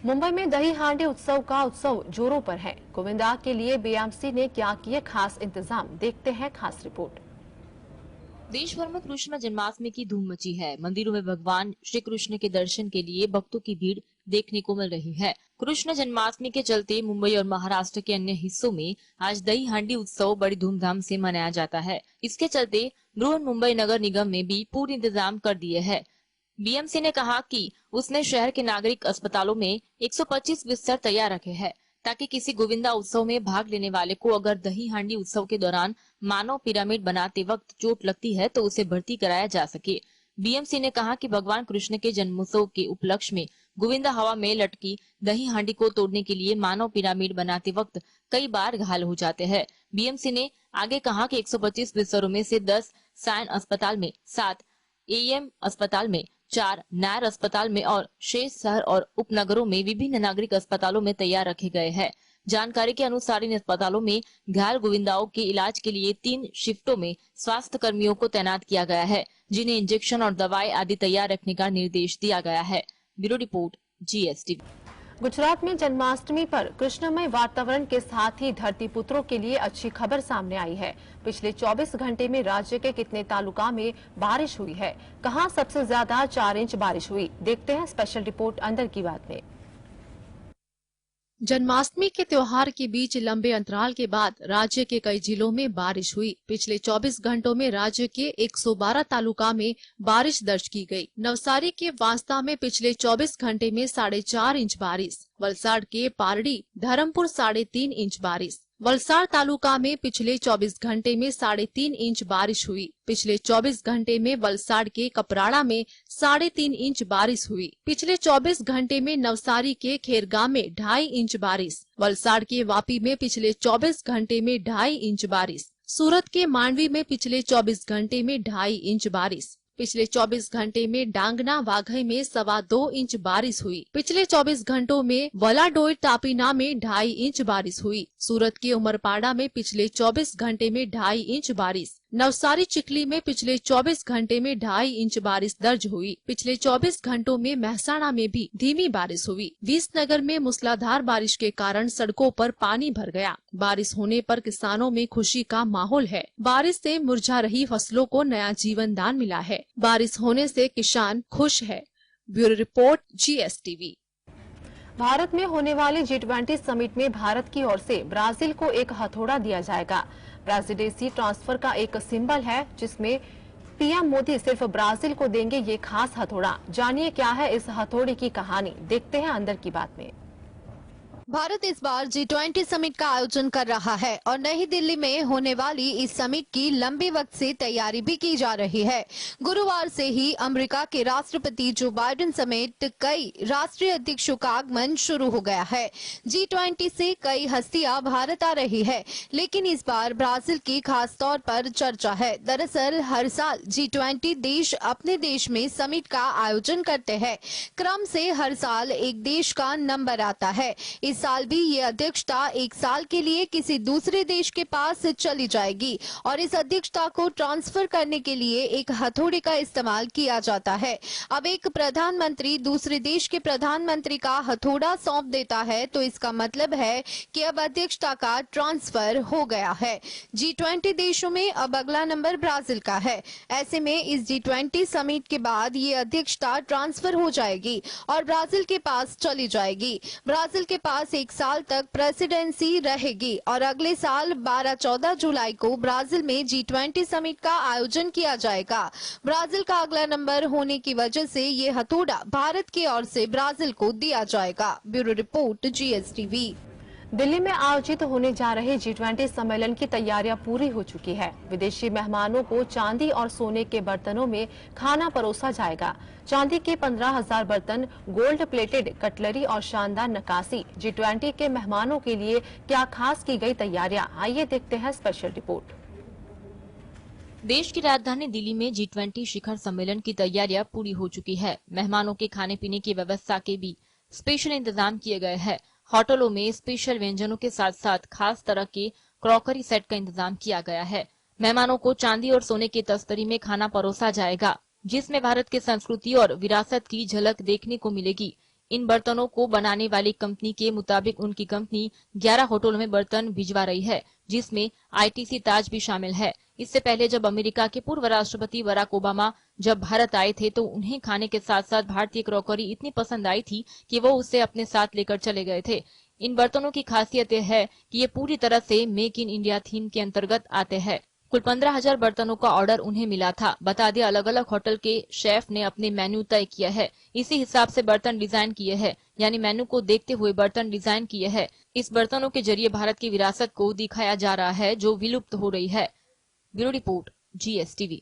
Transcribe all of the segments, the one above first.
मुंबई में दही हांडी उत्सव का उत्सव जोरों पर है। गोविंदा के लिए बीएमसी ने क्या किए खास इंतजाम, देखते हैं खास रिपोर्ट। देश भर में कृष्ण जन्माष्टमी की धूम मची है। मंदिरों में भगवान श्री कृष्ण के दर्शन के लिए भक्तों की भीड़ देखने को मिल रही है। कृष्ण जन्माष्टमी के चलते मुंबई और महाराष्ट्र के अन्य हिस्सों में आज दही हांडी उत्सव बड़ी धूमधाम से मनाया जाता है। इसके चलते बृहन मुंबई नगर निगम में भी पूरे इंतजाम कर दिए हैं। बीएमसी ने कहा कि उसने शहर के नागरिक अस्पतालों में 125 बिस्तर तैयार रखे हैं ताकि किसी गोविंदा उत्सव में भाग लेने वाले को अगर दही हांडी उत्सव के दौरान मानव पिरामिड बनाते वक्त चोट लगती है तो उसे भर्ती कराया जा सके। बीएमसी ने कहा कि भगवान कृष्ण के जन्मोत्सव के उपलक्ष्य में गोविंदा हवा में लटकी दही हांडी को तोड़ने के लिए मानव पिरामिड बनाते वक्त कई बार घायल हो जाते हैं। बीएमसी ने आगे कहा कि 125 बिस्तरों में से 10 सायन अस्पताल में, 7 एएम अस्पताल में, 4 नायर अस्पताल में और शेष शहर और उपनगरों में विभिन्न नागरिक अस्पतालों में तैयार रखे गए हैं। जानकारी के अनुसार इन अस्पतालों में घायल गोविंदाओं के इलाज के लिए 3 शिफ्टों में स्वास्थ्य कर्मियों को तैनात किया गया है, जिन्हें इंजेक्शन और दवाई आदि तैयार रखने का निर्देश दिया गया है। Bureau report, GSTV। गुजरात में जन्माष्टमी पर कृष्णमय वातावरण के साथ ही धरती पुत्रों के लिए अच्छी खबर सामने आई है। पिछले 24 घंटे में राज्य के कितने तालुका में बारिश हुई है, कहां सबसे ज्यादा 4 इंच बारिश हुई, देखते हैं स्पेशल रिपोर्ट अंदर की बात में। जन्माष्टमी के त्योहार के बीच लंबे अंतराल के बाद राज्य के कई जिलों में बारिश हुई। पिछले 24 घंटों में राज्य के 112 तालुका में बारिश दर्ज की गई। नवसारी के वांसदा में पिछले 24 घंटे में 4.5 इंच बारिश, वलसाड़ के पारडी धर्मपुर 3.5 इंच बारिश, वलसाड़ तालुका में पिछले 24 घंटे में 3.5 इंच बारिश हुई। पिछले 24 घंटे में वलसाड़ के कपराड़ा में 3.5 इंच बारिश हुई। पिछले 24 घंटे में नवसारी के खेरगांव में 2.5 इंच बारिश, वलसाड़ के वापी में पिछले 24 घंटे में 2.5 इंच बारिश, सूरत के मांडवी में पिछले 24 घंटे में 2.5 इंच बारिश, पिछले 24 घंटे में डांगना वाघई में 2.25 इंच बारिश हुई। पिछले 24 घंटों में वलाडोई तापीना में 2.5 इंच बारिश हुई। सूरत के उमरपाड़ा में पिछले 24 घंटे में 2.5 इंच बारिश, नवसारी चिखली में पिछले 24 घंटे में 2.5 इंच बारिश दर्ज हुई। पिछले 24 घंटों में महसाणा में भी धीमी बारिश हुई। विसनगर में मूसलाधार बारिश के कारण सड़कों पर पानी भर गया। बारिश होने पर किसानों में खुशी का माहौल है। बारिश से मुरझा रही फसलों को नया जीवन दान मिला है। बारिश होने से किसान खुश है। Bureau report, GSTV। भारत में होने वाली G20 समिट में भारत की ओर से ब्राजील को एक हथौड़ा दिया जाएगा। ब्राजीलेसी ट्रांसफर का एक सिंबल है जिसमें पीएम मोदी सिर्फ ब्राजील को देंगे ये खास हथौड़ा। जानिए क्या है इस हथौड़े की कहानी, देखते हैं अंदर की बात में। भारत इस बार G20 समिट का आयोजन कर रहा है और नई दिल्ली में होने वाली इस समिट की लंबे वक्त से तैयारी भी की जा रही है। गुरुवार से ही अमेरिका के राष्ट्रपति जो बाइडेन समेत कई राष्ट्रीय अध्यक्षों का आगमन शुरू हो गया है। G20 से कई हस्तियां भारत आ रही है, लेकिन इस बार ब्राजील की खास तौर पर चर्चा है। दरअसल हर साल G20 देश अपने देश में समिट का आयोजन करते हैं। क्रम से हर साल एक देश का नंबर आता है। इस साल भी ये अध्यक्षता एक साल के लिए किसी दूसरे देश के पास चली जाएगी और इस अध्यक्षता को ट्रांसफर करने के लिए एक हथौड़े का इस्तेमाल किया जाता है। अब एक प्रधानमंत्री दूसरे देश के प्रधानमंत्री का हथौड़ा सौंप देता है तो इसका मतलब है कि अब अध्यक्षता का ट्रांसफर हो गया है। G20 देशों में अब अगला नंबर ब्राजील का है। ऐसे में इस G20 समिट के बाद ये अध्यक्षता ट्रांसफर हो जाएगी और ब्राजील के पास चली जाएगी। ब्राजील के पास एक साल तक प्रेसिडेंसी रहेगी और अगले साल 12-14 जुलाई को ब्राजील में G20 समिट का आयोजन किया जाएगा। ब्राजील का अगला नंबर होने की वजह से ये हथौड़ा भारत की ओर से ब्राजील को दिया जाएगा। Bureau report, GSTV। दिल्ली में आयोजित होने जा रहे G20 सम्मेलन की तैयारियां पूरी हो चुकी है। विदेशी मेहमानों को चांदी और सोने के बर्तनों में खाना परोसा जाएगा। चांदी के 15,000 बर्तन, गोल्ड प्लेटेड कटलरी और शानदार नक्काशी। G20 के मेहमानों के लिए क्या खास की गई तैयारियां, आइए देखते हैं स्पेशल रिपोर्ट। देश की राजधानी दिल्ली में G20 शिखर सम्मेलन की तैयारियां पूरी हो चुकी है। मेहमानों के खाने पीने की व्यवस्था के भी स्पेशल इंतजाम किए गए हैं। होटलों में स्पेशल व्यंजनों के साथ साथ खास तरह के क्रॉकरी सेट का इंतजाम किया गया है। मेहमानों को चांदी और सोने की तस्तरी में खाना परोसा जाएगा, जिसमें भारत की संस्कृति और विरासत की झलक देखने को मिलेगी। इन बर्तनों को बनाने वाली कंपनी के मुताबिक उनकी कंपनी 11 होटलों में बर्तन भिजवा रही है, जिसमें आईटीसी ताज भी शामिल है। इससे पहले जब अमेरिका के पूर्व राष्ट्रपति बराक ओबामा जब भारत आए थे तो उन्हें खाने के साथ साथ भारतीय क्रॉकरी इतनी पसंद आई थी कि वो उसे अपने साथ लेकर चले गए थे। इन बर्तनों की खासियत यह है कि ये पूरी तरह से मेक इन इंडिया थीम के अंतर्गत आते हैं। कुल 15,000 बर्तनों का ऑर्डर उन्हें मिला था। बता दें, अलग अलग होटल के शेफ ने अपने मेन्यू तय किया है, इसी हिसाब से बर्तन डिजाइन किए हैं, यानी मेन्यू को देखते हुए बर्तन डिजाइन किए हैं। इस बर्तनों के जरिए भारत की विरासत को दिखाया जा रहा है जो विलुप्त हो रही है। Bureau report, GSTV।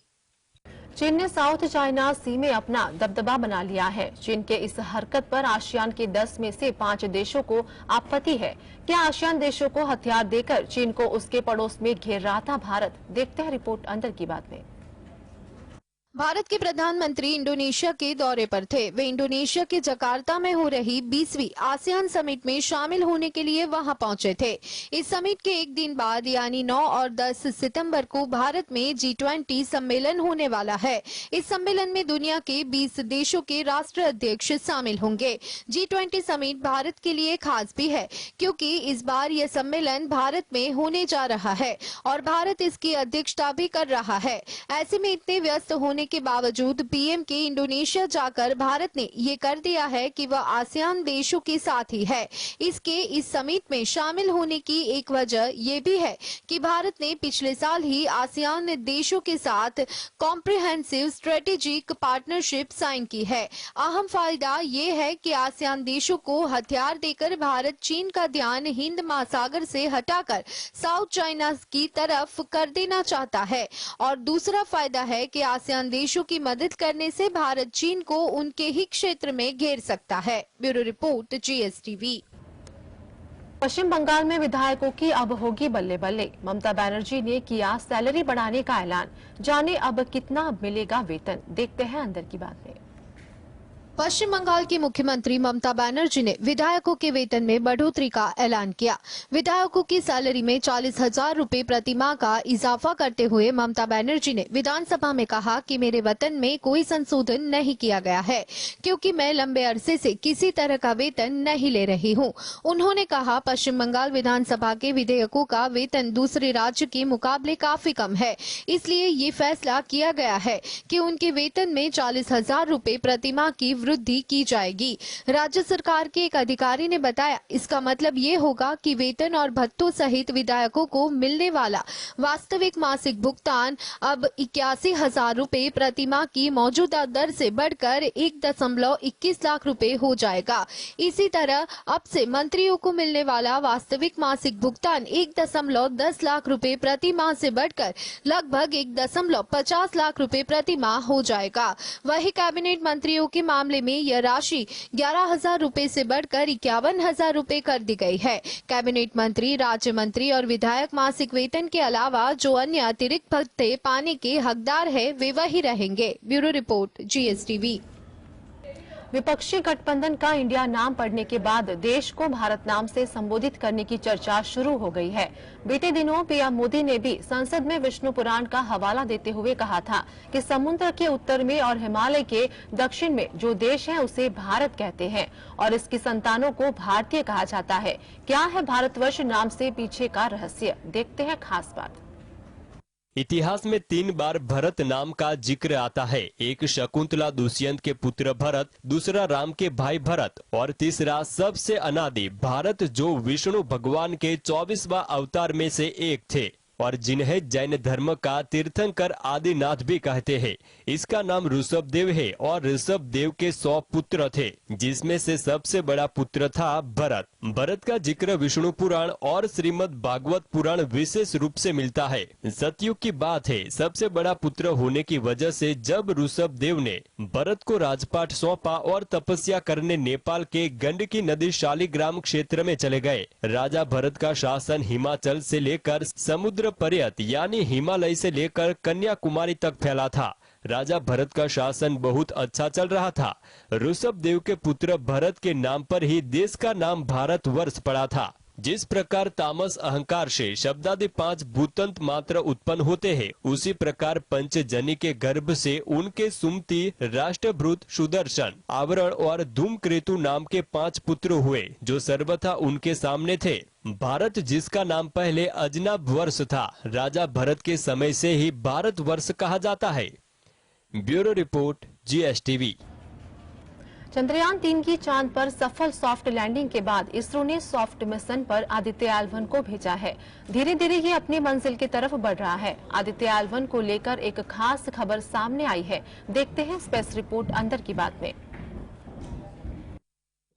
चीन ने साउथ चाइना सी में अपना दबदबा बना लिया है। चीन के इस हरकत पर आसियान के 10 में से 5 देशों को आपत्ति है। क्या आसियान देशों को हथियार देकर चीन को उसके पड़ोस में घेर रहा था भारत? देखते हैं रिपोर्ट अंदर की बात में। भारत के प्रधानमंत्री इंडोनेशिया के दौरे पर थे। वे इंडोनेशिया के जकार्ता में हो रही 20वीं आसियान समिट में शामिल होने के लिए वहां पहुंचे थे। इस समिट के एक दिन बाद यानी 9 और 10 सितंबर को भारत में G20 सम्मेलन होने वाला है। इस सम्मेलन में दुनिया के 20 देशों के राष्ट्र अध्यक्ष शामिल होंगे। G20 समिट भारत के लिए खास भी है क्योंकि इस बार यह सम्मेलन भारत में होने जा रहा है और भारत इसकी अध्यक्षता भी कर रहा है। ऐसे में इतने व्यस्त होने के बावजूद पीएम के इंडोनेशिया जाकर भारत ने ये कर दिया है कि वह आसियान देशों के साथ ही है। इसके इस समिट में शामिल होने की एक वजह ये भी है कि भारत ने पिछले साल ही आसियान देशों के साथ कॉम्प्रिहेंसिव स्ट्रेटेजिक पार्टनरशिप साइन की है। अहम फायदा ये है कि आसियान देशों को हथियार देकर भारत चीन का ध्यान हिंद महासागर से हटाकर साउथ चाइना की तरफ कर देना चाहता है और दूसरा फायदा है कि आसियान देशों की मदद करने से भारत चीन को उनके ही क्षेत्र में घेर सकता है। Bureau report, GSTV। पश्चिम बंगाल में विधायकों की अब होगी बल्ले बल्ले। ममता बनर्जी ने किया सैलरी बढ़ाने का ऐलान। जाने अब कितना मिलेगा वेतन? देखते हैं अंदर की बात में। पश्चिम बंगाल की मुख्यमंत्री ममता बनर्जी ने विधायकों के वेतन में बढ़ोतरी का ऐलान किया। विधायकों की सैलरी में 40,000 रूपए प्रति माह का इजाफा करते हुए ममता बनर्जी ने विधानसभा में कहा कि मेरे वेतन में कोई संशोधन नहीं किया गया है क्योंकि मैं लंबे अरसे से किसी तरह का वेतन नहीं ले रही हूं। उन्होंने कहा, पश्चिम बंगाल विधानसभा के विधायकों का वेतन दूसरे राज्य के मुकाबले काफी कम है, इसलिए ये फैसला किया गया है कि उनके वेतन में 40,000 रूपए प्रति माह की वृद्धि की जाएगी। राज्य सरकार के एक अधिकारी ने बताया, इसका मतलब ये होगा कि वेतन और भत्तों सहित विधायकों को मिलने वाला वास्तविक मासिक भुगतान अब 81,000 रूपए प्रति माह की मौजूदा दर से बढ़कर 1.21 लाख रूपए हो जाएगा। इसी तरह अब से मंत्रियों को मिलने वाला वास्तविक मासिक भुगतान 1.10 लाख रूपए प्रति माह से बढ़कर लगभग 1.50 लाख रूपए प्रति माह हो जाएगा। वही कैबिनेट मंत्रियों के मामले में यह राशि 11,000 रूपए से बढ़कर 51,000 रूपए कर दी गई है। कैबिनेट मंत्री, राज्य मंत्री और विधायक मासिक वेतन के अलावा जो अन्य अतिरिक्त भत्ते पाने के हकदार है वे वही रहेंगे। Bureau report, GSTV। विपक्षी गठबंधन का इंडिया नाम पढ़ने के बाद देश को भारत नाम से संबोधित करने की चर्चा शुरू हो गई है। बीते दिनों पीएम मोदी ने भी संसद में विष्णु पुराण का हवाला देते हुए कहा था कि समुद्र के उत्तर में और हिमालय के दक्षिण में जो देश है उसे भारत कहते हैं और इसकी संतानों को भारतीय कहा जाता है। क्या है भारतवर्ष नाम से पीछे का रहस्य? देखते हैं खास बात। इतिहास में 3 बार भरत नाम का जिक्र आता है। एक शकुंतला दुष्यंत के पुत्र भरत, दूसरा राम के भाई भरत और तीसरा सबसे अनादि भारत जो विष्णु भगवान के 24वां अवतार में से एक थे और जिन्हें जैन धर्म का तीर्थंकर आदिनाथ भी कहते हैं। इसका नाम ऋषभ देव है और ऋषभ देव के 100 पुत्र थे, जिसमें से सबसे बड़ा पुत्र था भरत। भरत का जिक्र विष्णु पुराण और श्रीमद् भागवत पुराण विशेष रूप से मिलता है। सतयुग की बात है। सबसे बड़ा पुत्र होने की वजह से जब ऋषभ देव ने भरत को राजपाट सौंपा और तपस्या करने नेपाल के गंडकी नदी शालिग्राम क्षेत्र में चले गए। राजा भरत का शासन हिमाचल से लेकर समुद्र पर्यंत यानी हिमालय से लेकर कन्याकुमारी तक फैला था। राजा भरत का शासन बहुत अच्छा चल रहा था। ऋषभ देव के पुत्र भरत के नाम पर ही देश का नाम भारतवर्ष पड़ा था। जिस प्रकार तामस अहंकार से शब्दादि 5 भूतंत मात्र उत्पन्न होते हैं, उसी प्रकार पंचजनी के गर्भ से उनके सुमति, राष्ट्रभृत, सुदर्शन, आवरण और धूमकेतु नाम के 5 पुत्र हुए, जो सर्वथा उनके सामने थे। भारत, जिसका नाम पहले अजनाभ वर्ष था, राजा भरत के समय से ही भारत वर्ष कहा जाता है। Bureau report, GSTV। चंद्रयान 3 की चांद पर सफल सॉफ्ट लैंडिंग के बाद इसरो ने सॉफ्ट मिशन पर आदित्य L1 को भेजा है। धीरे धीरे ये अपनी मंजिल की तरफ बढ़ रहा है। आदित्य L1 को लेकर एक खास खबर सामने आई है। देखते हैं स्पेस रिपोर्ट अंदर की बात में।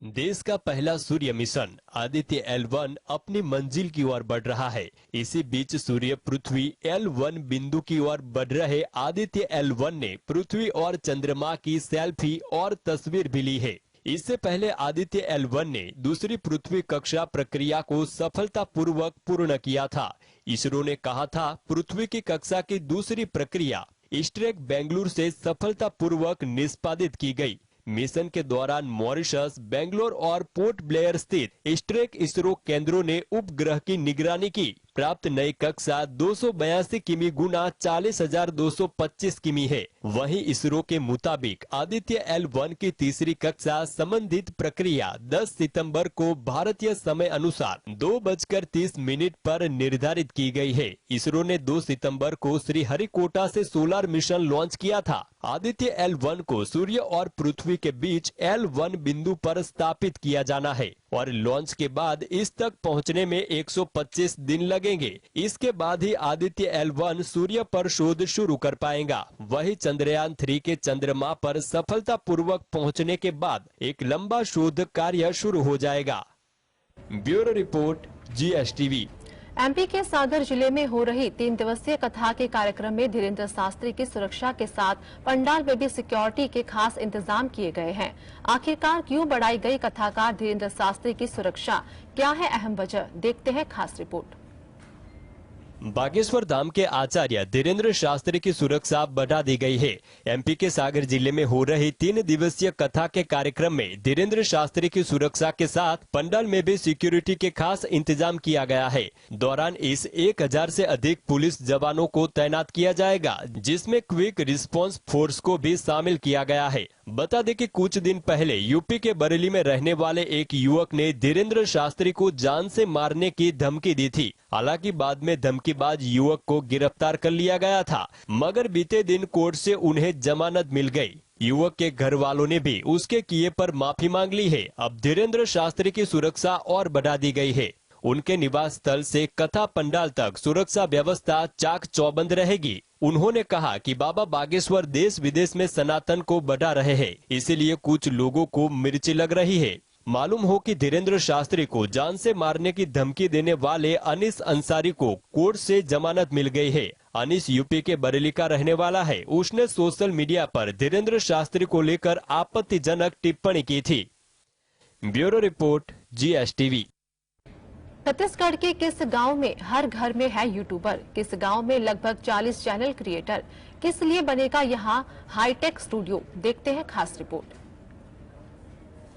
देश का पहला सूर्य मिशन आदित्य L1 अपनी मंजिल की ओर बढ़ रहा है। इसी बीच सूर्य पृथ्वी L1 बिंदु की ओर बढ़ रहे आदित्य L1 ने पृथ्वी और चंद्रमा की सेल्फी और तस्वीर भी ली है। इससे पहले आदित्य L1 ने दूसरी पृथ्वी कक्षा प्रक्रिया को सफलतापूर्वक पूर्ण किया था। इसरो ने कहा था, पृथ्वी की कक्षा की दूसरी प्रक्रिया ईस्टरेक बेंगलुरु से सफलतापूर्वक निष्पादित की गई। मिशन के दौरान मॉरिशस, बेंगलोर और पोर्ट ब्लेयर स्थित ईस्टरेक इसरो केंद्रों ने उपग्रह की निगरानी की। प्राप्त नई कक्षा 282 किमी गुना 40,225 किमी है। वहीं इसरो के मुताबिक आदित्य L1 की तीसरी कक्षा संबंधित प्रक्रिया 10 सितंबर को भारतीय समय अनुसार 2:30 पर निर्धारित की गई है। इसरो ने 2 सितंबर को श्रीहरिकोटा से सोलर मिशन लॉन्च किया था। आदित्य L1 को सूर्य और पृथ्वी के बीच L1 बिंदु पर स्थापित किया जाना है और लॉन्च के बाद इस तक पहुंचने में 125 दिन लगेंगे। इसके बाद ही आदित्य L1 सूर्य पर शोध शुरू कर पाएगा। वही चंद्रयान 3 के चंद्रमा पर सफलतापूर्वक पहुंचने के बाद एक लंबा शोध कार्य शुरू हो जाएगा। Bureau report, GSTV। MP के सागर जिले में हो रही 3 दिवसीय कथा के कार्यक्रम में धीरेन्द्र शास्त्री की सुरक्षा के साथ पंडाल में भी सिक्योरिटी के खास इंतजाम किए गए हैं। आखिरकार क्यों बढ़ाई गई कथाकार धीरेन्द्र शास्त्री की सुरक्षा, क्या है अहम वजह, देखते हैं खास रिपोर्ट। बागेश्वर धाम के आचार्य धीरेन्द्र शास्त्री की सुरक्षा बढ़ा दी गई है। MP के सागर जिले में हो रही 3 दिवसीय कथा के कार्यक्रम में धीरेन्द्र शास्त्री की सुरक्षा के साथ पंडाल में भी सिक्योरिटी के खास इंतजाम किया गया है। दौरान इस 1000 से अधिक पुलिस जवानों को तैनात किया जाएगा, जिसमें क्विक रिस्पांस फोर्स को भी शामिल किया गया है। बता दें कि कुछ दिन पहले यूपी के बरेली में रहने वाले एक युवक ने धीरेन्द्र शास्त्री को जान से मारने की धमकी दी थी। हालांकि बाद में धमकीबाज युवक को गिरफ्तार कर लिया गया था, मगर बीते दिन कोर्ट से उन्हें जमानत मिल गई। युवक के घर वालों ने भी उसके किए पर माफी मांग ली है। अब धीरेन्द्र शास्त्री की सुरक्षा और बढ़ा दी गई है। उनके निवास स्थल से कथा पंडाल तक सुरक्षा व्यवस्था चाक चौबंद रहेगी। उन्होंने कहा कि बाबा बागेश्वर देश विदेश में सनातन को बढ़ा रहे हैं, इसीलिए कुछ लोगों को मिर्ची लग रही है। मालूम हो कि धीरेन्द्र शास्त्री को जान से मारने की धमकी देने वाले अनीस अंसारी को कोर्ट से जमानत मिल गई है। अनीस यूपी के बरेली का रहने वाला है। उसने सोशल मीडिया पर धीरेन्द्र शास्त्री को लेकर आपत्तिजनक टिप्पणी की थी। Bureau report, GSTV। छत्तीसगढ़ के किस गांव में हर घर में है यूट्यूबर? किस गांव में लगभग 40 चैनल क्रिएटर? किस लिए बनेगा यहां हाईटेक स्टूडियो? देखते हैं खास रिपोर्ट।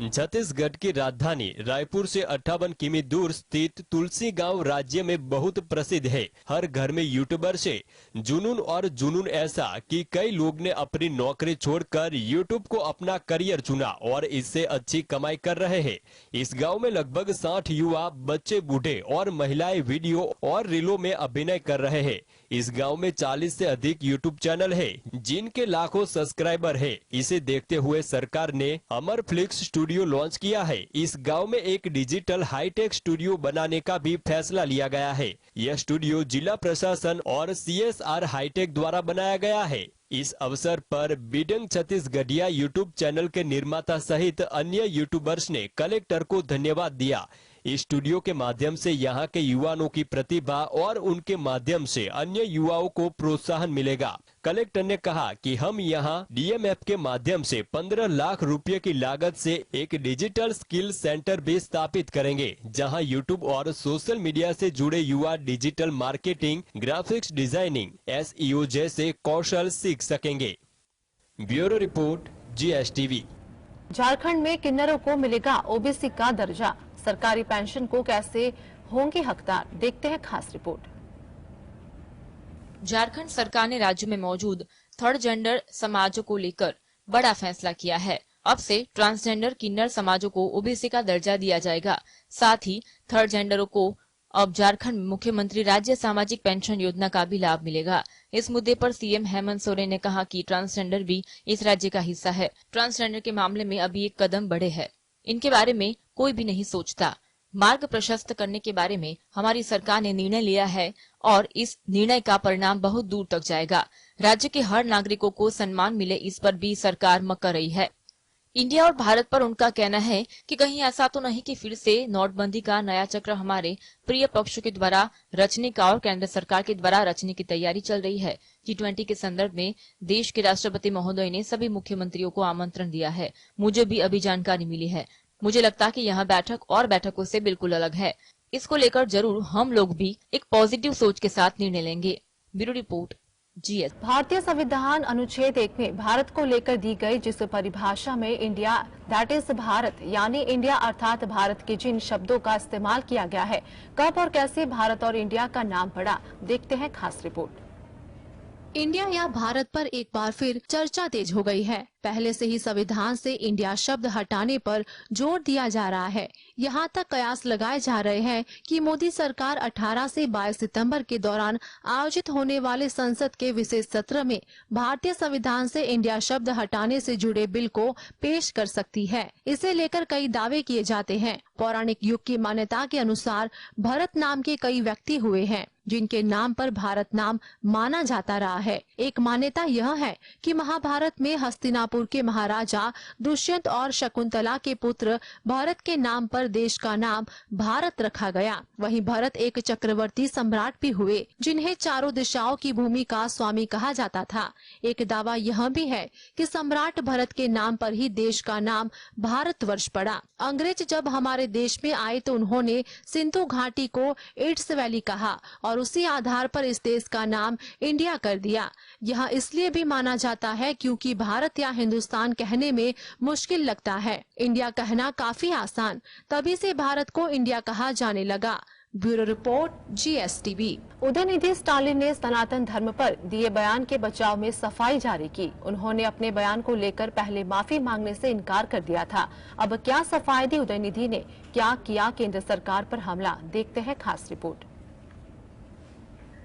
छत्तीसगढ़ की राजधानी रायपुर से 58 किमी दूर स्थित तुलसी गांव राज्य में बहुत प्रसिद्ध है। हर घर में यूट्यूबर से जुनून और जुनून ऐसा कि कई लोग ने अपनी नौकरी छोड़कर यूट्यूब को अपना करियर चुना और इससे अच्छी कमाई कर रहे हैं। इस गांव में लगभग 60 युवा, बच्चे, बूढ़े और महिलाएं वीडियो और रीलों में अभिनय कर रहे हैं। इस गांव में 40 से अधिक यूट्यूब चैनल है, जिनके लाखों सब्सक्राइबर है। इसे देखते हुए सरकार ने अमरफ्लिक्स स्टूडियो लॉन्च किया है। इस गांव में एक डिजिटल हाईटेक स्टूडियो बनाने का भी फैसला लिया गया है। यह स्टूडियो जिला प्रशासन और CSR हाईटेक द्वारा बनाया गया है। इस अवसर पर बिडंग छत्तीसगढ़िया यूट्यूब चैनल के निर्माता सहित अन्य यूट्यूबर्स ने कलेक्टर को धन्यवाद दिया। इस स्टूडियो के माध्यम से यहाँ के युवाओं की प्रतिभा और उनके माध्यम से अन्य युवाओं को प्रोत्साहन मिलेगा। कलेक्टर ने कहा कि हम यहाँ DMF के माध्यम से 15 लाख रुपए की लागत से एक डिजिटल स्किल सेंटर भी स्थापित करेंगे, जहाँ यूट्यूब और सोशल मीडिया से जुड़े युवा digital marketing, graphics designing, SEO जैसे कौशल सीख सकेंगे। Bureau report, GSTV। झारखंड में किन्नरों को मिलेगा OBC का दर्जा। सरकारी पेंशन को कैसे होंगे हकदार, देखते हैं खास रिपोर्ट। झारखंड सरकार ने राज्य में मौजूद थर्ड जेंडर समाजों को लेकर बड़ा फैसला किया है। अब से ट्रांसजेंडर किन्नर समाजों को ओबीसी का दर्जा दिया जाएगा। साथ ही थर्ड जेंडरों को अब झारखंड में मुख्यमंत्री राज्य सामाजिक पेंशन योजना का भी लाभ मिलेगा। इस मुद्दे पर सीएम हेमंत सोरेन ने कहा कि ट्रांसजेंडर भी इस राज्य का हिस्सा है। ट्रांसजेंडर के मामले में अभी एक कदम बढ़े है, इनके बारे में कोई भी नहीं सोचता। मार्ग प्रशस्त करने के बारे में हमारी सरकार ने निर्णय लिया है और इस निर्णय का परिणाम बहुत दूर तक जाएगा। राज्य के हर नागरिकों को सम्मान मिले, इस पर भी सरकार मक्कर रही है। इंडिया और भारत पर उनका कहना है कि कहीं ऐसा तो नहीं कि फिर से नोटबंदी का नया चक्र हमारे प्रिय पक्षों के द्वारा रचने का और केंद्र सरकार के द्वारा रचने की तैयारी चल रही है। G20 के संदर्भ में देश के राष्ट्रपति महोदय ने सभी मुख्यमंत्रियों को आमंत्रण दिया है। मुझे भी अभी जानकारी मिली है। मुझे लगता है कि यह बैठक और बैठकों से बिल्कुल अलग है। इसको लेकर जरूर हम लोग भी एक पॉजिटिव सोच के साथ निर्णय लेंगे। Bureau report, GS। भारतीय संविधान अनुच्छेद 1 में भारत को लेकर दी गई जिस परिभाषा में इंडिया दैट इज भारत यानी इंडिया अर्थात भारत के जिन शब्दों का इस्तेमाल किया गया है, कब और कैसे भारत और इंडिया का नाम पड़ा, देखते हैं खास रिपोर्ट। इंडिया या भारत पर एक बार फिर चर्चा तेज हो गई है। पहले से ही संविधान से इंडिया शब्द हटाने पर जोर दिया जा रहा है। यहाँ तक कयास लगाए जा रहे हैं कि मोदी सरकार 18 से 22 सितंबर के दौरान आयोजित होने वाले संसद के विशेष सत्र में भारतीय संविधान से इंडिया शब्द हटाने से जुड़े बिल को पेश कर सकती है। इसे लेकर कई दावे किए जाते हैं। पौराणिक युग की मान्यता के अनुसार भरत नाम के कई व्यक्ति हुए हैं जिनके नाम पर भारत नाम माना जाता रहा है। एक मान्यता यह है कि महाभारत में हस्तिनापुर के महाराजा दुष्यंत और शकुंतला के पुत्र भरत के नाम पर देश का नाम भारत रखा गया। वहीं भरत एक चक्रवर्ती सम्राट भी हुए जिन्हें चारों दिशाओं की भूमि का स्वामी कहा जाता था। एक दावा यह भी है कि सम्राट भरत के नाम पर ही देश का नाम भारतवर्ष पड़ा। अंग्रेज जब हमारे देश में आए तो उन्होंने सिंधु घाटी को इंडस वैली कहा और उसी आधार पर इस देश का नाम इंडिया कर दिया। यह इसलिए भी माना जाता है क्योंकि भारत या हिंदुस्तान कहने में मुश्किल लगता है, इंडिया कहना काफी आसान, तभी से भारत को इंडिया कहा जाने लगा। Bureau report, GSTV। Udhayanidhi Stalin ने सनातन धर्म पर दिए बयान के बचाव में सफाई जारी की। उन्होंने अपने बयान को लेकर पहले माफी मांगने से इनकार कर दिया था। अब क्या सफाई दी उदयनिधि ने, क्या किया केंद्र सरकार पर हमला, देखते हैं खास रिपोर्ट।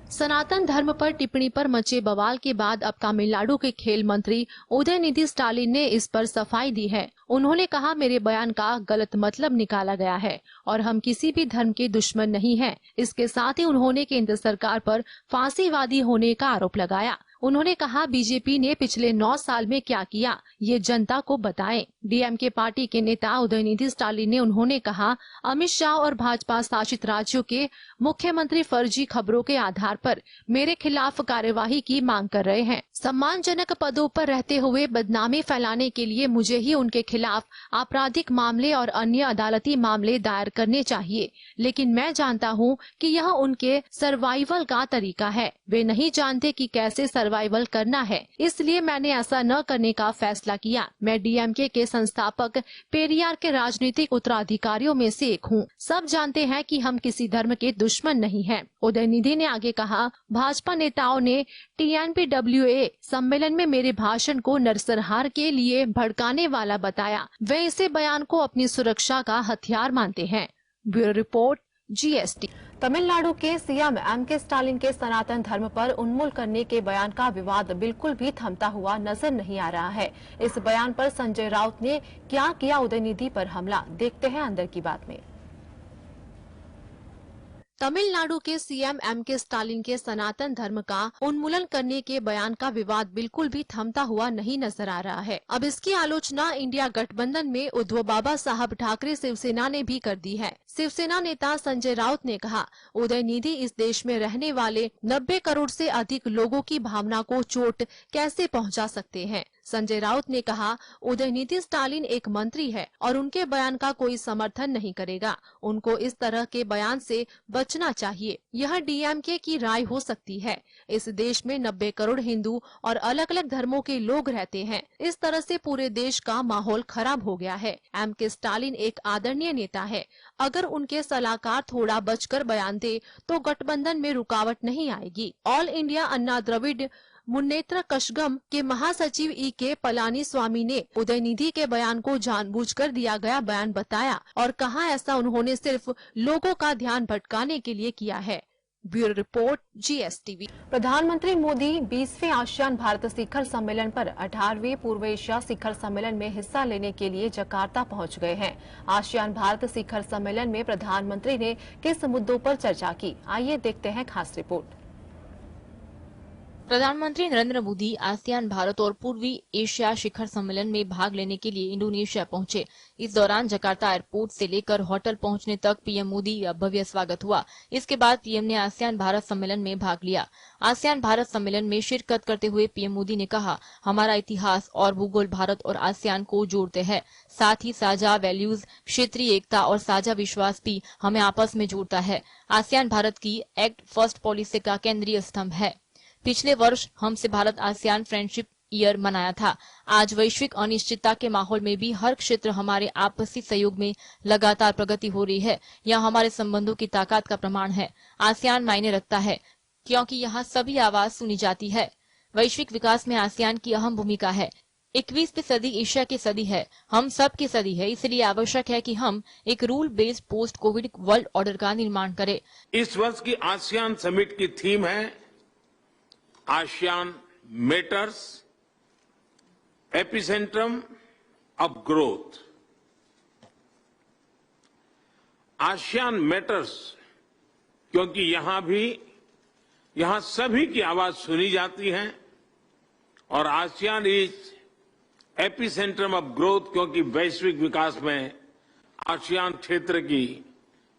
सनातन धर्म पर टिप्पणी पर मचे बवाल के बाद अब तमिलनाडु के खेल मंत्री उदयनिधि स्टालिन ने इस पर सफाई दी है। उन्होंने कहा, मेरे बयान का गलत मतलब निकाला गया है और हम किसी भी धर्म के दुश्मन नहीं हैं। इसके साथ ही उन्होंने केंद्र सरकार पर फांसीवादी होने का आरोप लगाया। उन्होंने कहा, बीजेपी ने पिछले 9 साल में क्या किया ये जनता को बताएं। डीएमके पार्टी के नेता उदयनिधि स्टालिन ने उन्होंने कहा, अमित शाह और भाजपा शासित राज्यों के मुख्यमंत्री फर्जी खबरों के आधार पर मेरे खिलाफ कार्यवाही की मांग कर रहे हैं। सम्मानजनक पदों पर रहते हुए बदनामी फैलाने के लिए मुझे ही उनके खिलाफ आपराधिक मामले और अन्य अदालती मामले दायर करने चाहिए, लेकिन मैं जानता हूं कि यह उनके सर्वाइवल का तरीका है। वे नहीं जानते कि कैसे सर्वाइवल करना है, इसलिए मैंने ऐसा न करने का फैसला किया। मैं डीएमके के संस्थापक पेरियार के राजनीतिक उत्तराधिकारियों में से एक हूँ। सब जानते हैं कि हम किसी धर्म के दुश्मन नहीं हैं। उदयनिधि ने आगे कहा, भाजपा नेताओं ने TNPWA सम्मेलन में मेरे भाषण को नरसंहार के लिए भड़काने वाला बताया। वे इसे बयान को अपनी सुरक्षा का हथियार मानते हैं। Bureau report, GST। तमिलनाडु के सीएम एमके स्टालिन के सनातन धर्म पर उन्मूल करने के बयान का विवाद बिल्कुल भी थमता हुआ नजर नहीं आ रहा है। इस बयान पर संजय राउत ने क्या किया उदयनिधि पर हमला, देखते हैं अंदर की बात में। तमिलनाडु के सीएम एमके स्टालिन के सनातन धर्म का उन्मूलन करने के बयान का विवाद बिल्कुल भी थमता हुआ नहीं नजर आ रहा है। अब इसकी आलोचना इंडिया गठबंधन में उद्धव बाबा साहब ठाकरे शिवसेना ने भी कर दी है। शिवसेना नेता संजय राउत ने कहा, उदयनिधि इस देश में रहने वाले 90 करोड़ से अधिक लोगों की भावना को चोट कैसे पहुंचा सकते हैं। संजय राउत ने कहा, उदयनिधि स्टालिन एक मंत्री है और उनके बयान का कोई समर्थन नहीं करेगा। उनको इस तरह के बयान से बचना चाहिए। यह डीएमके की राय हो सकती है। इस देश में 90 करोड़ हिंदू और अलग अलग धर्मों के लोग रहते हैं। इस तरह से पूरे देश का माहौल खराब हो गया है। एमके स्टालिन एक आदरणीय नेता है। अगर उनके सलाहकार थोड़ा बचकर बयान दे तो गठबंधन में रुकावट नहीं आएगी। ऑल इंडिया अन्ना द्रविड़ मुन्नेत्र कषगम के महासचिव के पलानी स्वामी ने उदयनिधि के बयान को जानबूझकर दिया गया बयान बताया और कहा ऐसा उन्होंने सिर्फ लोगों का ध्यान भटकाने के लिए किया है। Bureau report, GSTV। प्रधानमंत्री मोदी 20वें आसियान भारत शिखर सम्मेलन पर 18वें पूर्व एशिया शिखर सम्मेलन में हिस्सा लेने के लिए जकार्ता पहुंच गए हैं। आसियान भारत शिखर सम्मेलन में प्रधानमंत्री ने किस मुद्दों पर चर्चा की, आइए देखते हैं खास रिपोर्ट। प्रधानमंत्री नरेंद्र मोदी आसियान भारत और पूर्वी एशिया शिखर सम्मेलन में भाग लेने के लिए इंडोनेशिया पहुंचे। इस दौरान जकार्ता एयरपोर्ट से लेकर होटल पहुंचने तक पीएम मोदी का भव्य स्वागत हुआ। इसके बाद पीएम ने आसियान भारत सम्मेलन में भाग लिया। आसियान भारत सम्मेलन में शिरकत करते हुए पीएम मोदी ने कहा, हमारा इतिहास और भूगोल भारत और आसियान को जोड़ते हैं। साथ ही साझा वैल्यूज, क्षेत्रीय एकता और साझा विश्वास भी हमें आपस में जोड़ता है। आसियान भारत की एक्ट फर्स्ट पॉलिसी का केंद्रीय स्तंभ है। पिछले वर्ष हमसे भारत आसियान फ्रेंडशिप ईयर मनाया था। आज वैश्विक अनिश्चितता के माहौल में भी हर क्षेत्र हमारे आपसी सहयोग में लगातार प्रगति हो रही है। यह हमारे संबंधों की ताकत का प्रमाण है। आसियान मायने रखता है क्योंकि यहाँ सभी आवाज सुनी जाती है। वैश्विक विकास में आसियान की अहम भूमिका है। 21वीं सदी एशिया की सदी है, हम सब की सदी है। इसलिए आवश्यक है कि हम एक rule based post covid world order का निर्माण करें। इस वर्ष की आसियान समिट की थीम है ASEAN matters, epicentrum of growth. ASEAN matters क्योंकि यहां सभी की आवाज सुनी जाती है और ASEAN is epicentrum of growth क्योंकि वैश्विक विकास में आसियान क्षेत्र की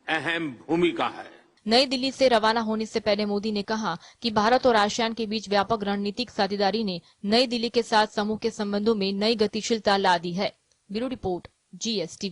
अहम भूमिका है। नई दिल्ली से रवाना होने से पहले मोदी ने कहा कि भारत और आसियान के बीच व्यापक रणनीतिक साझेदारी ने नई दिल्ली के साथ समूह के संबंधों में नई गतिशीलता ला दी है। Bureau report, GSTV।